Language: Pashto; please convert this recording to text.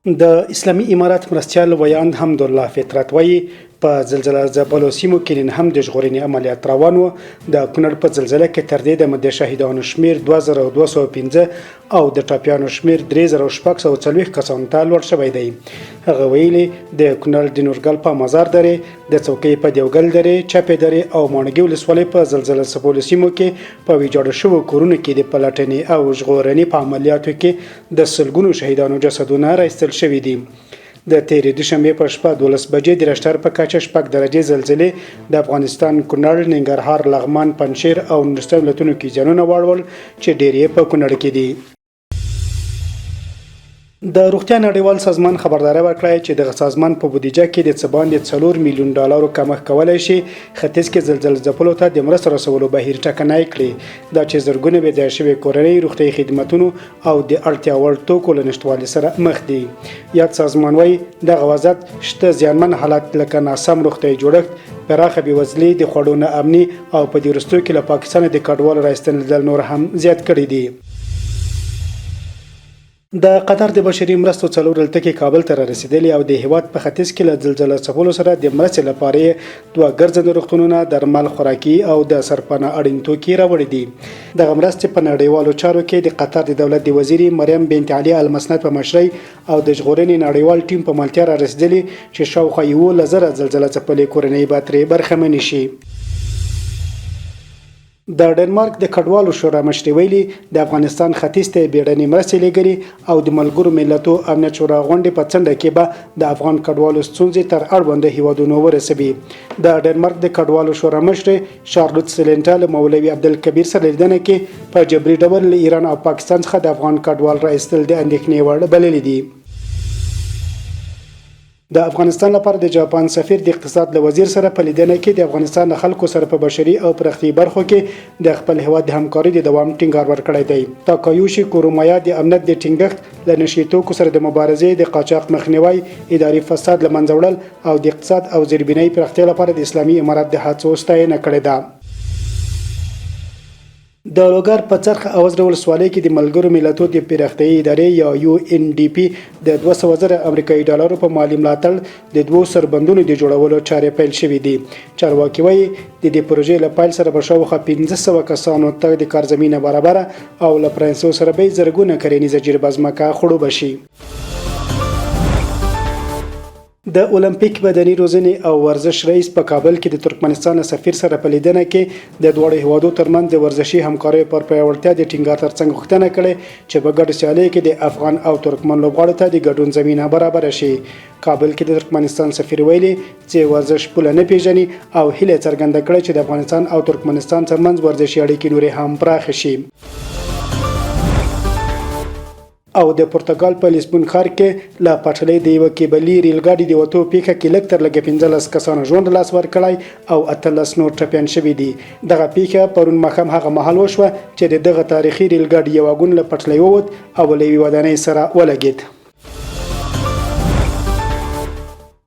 د اسلامي امارات مرستیال ویاند حمدالله فطرت وایي په زلزلہ ځپلو سیمو کې نن هم د ژغورنې عملیات روان وو. د کونړ په زلزله کې تر دې دمه د شهیدانو شمیر 2215 او د ټاپیانو شمیر 3640 کسانو ته لوړ شوی دی. هغه ویلي د کونړ د نورګل په مزار درې، د څوکۍ په دیوګل درې، چپې درې او ماڼګي ولسوالۍ په زلزلہ ځپلو سیمو کې په ویجاړو شوو کورونو کې د پلټنې او ژغورنې په عملیاتو کې د سلګونو شهیدانو جسدونه راایستل شوي دي. د تیرې دوشنبې په شپه 12 بجې د رشتر په کچه 6 درجې زلزلې د افغانستان کونړ، ننګرهار، لغمان، پنجشیر او نورستان ولایتونو کې ځانونه واړول چې ډېر یې په کونړ کې دي. د روغتیا نړیوال سازمان خبرداری ورکړی چې دغه سازمان په بودیجه کې د څه باندې $4 میلیون کمښت کولی شي ختیځ کې زلزلې ځپلو ته د مرستو رسولو بهیر ټکنی کړي. دا چې زرګونه بې ځایه شوې کورنۍ روغتیایي خدمتونو او د اړتیا وړ توکو له نشتوالي سره مخ دي. یاد سازمان وایي دغه وضعیت شته زیانمن حالت لکه ناسم روغتیایي جوړښت، پراخه بېوزلي، د خوړو ناامني او په دې وروستیو کې له پاکستانه د کډوالو راایستل نور هم زیات کړي دي. د قطر د بشري مرستو 4 الوتکې کابل ته رسیدلې او د هیواد په ختیځ کې له زلزلې ځپلو سره د مرستې لپاره 2 ګرځنده روغتونونه، درمل، خوراکي او د سرپناه اړین توکي راوړي دي. دغه مرستې په نړیوالو چارو کې د قطر د دولت د وزیرې مریم بنت علي المسند په مشرۍ او د ژغورنې نړیوال ټیم په ملتیا را رسیدلې چې شاوخوا 11,000 زلزلې ځپلې کورنۍ به ترې برخمنې شي. د ډنمارک د کډوالو شورا مشري ویلي د افغانستان ختیځ ته بیړنۍ مرستې لېږلي او د ملګرو ملتو امنیت شورا غونډې په څنډه کې به د افغان کډوالو ستونزې تر اړونده هیوادونو ورسوي. د ډنمارک د کډوالو شورا مشر شارلوت سلنټا له مولوي عبدالکبیر سره لیدنه کې په جبري ډول له ایران او پاکستان څخه د افغان کډوال راایستل د اندېښنې وړ بللي دي. د افغانستان لپاره د جاپان سفیر د اقتصاد له وزیر سره په لیدنه کې د افغانستان د خلکو سره په بشري او پرختي برخو کې د خپل هیواد د همکاري د دوام ټینګار ورکړی دی. تاکایوشي کورومایا د امنیت د ټینګښت، له نشي توکو سره د مبارزې، د قاچاق مخنیوي، اداري فساد له منځه وړل او د اقتصاد او زیربنایي پراختیا لپاره د اسلامي امارات د هڅو ستاینه کړې ده. د لوګر په څرخ اوزره ولسوالۍ کې د ملګرو ملتونو د پراختیایي ادارې یا UNDP د 200,000 امریکایي ډالرو په مالي ملاتړ د 2 سربندونو د جوړولو چارې پیل شوې دي. چارواکي وایي د دې پروژې له پیل سره به شاوخوا 1500 کسانو ته د کار زمینه برابره او له پرانیستو سره به زرګونه کرنیزه جریبه ځمکه خړوبه شي. د اولمپیک بدني روزنې او ورزش رئیس په کابل کې د ترکمنستان سفیر سره په لیدنه کې د دواړو هیوادو ترمنځ د ورزشي همکارۍ پر پیاوړتیا د ټینګار ترڅنګ غوښتنه کړې چې په ګډه سیالۍ کې د افغان او ترکمن لوبغاړو ته د ګډون زمینه برابره شي. کابل کې د ترکمنستان سفیر ویلي چې ورزش پوله نه پیژني او هیله څرګنده کړې چې د افغانستان او ترکمنستان ترمنځ ورزشي اړیکې نورې هم پراخې شي. او د پرتګال په لیسبون ښار کې له پټلۍ د یوه کیبلي ریل ګاډي د وتو پیښه کې لږ تر لږه 15 کسانو ژوند لاس ورکړی او 18 نور ټپیان شوي دي. دغه پیښه پرون ماښام هغه مهال وشوه چې دغه تاریخي ریل ګاډي یو واګون له پټلۍ ووت او له یوې ودانۍ سره ولګېد.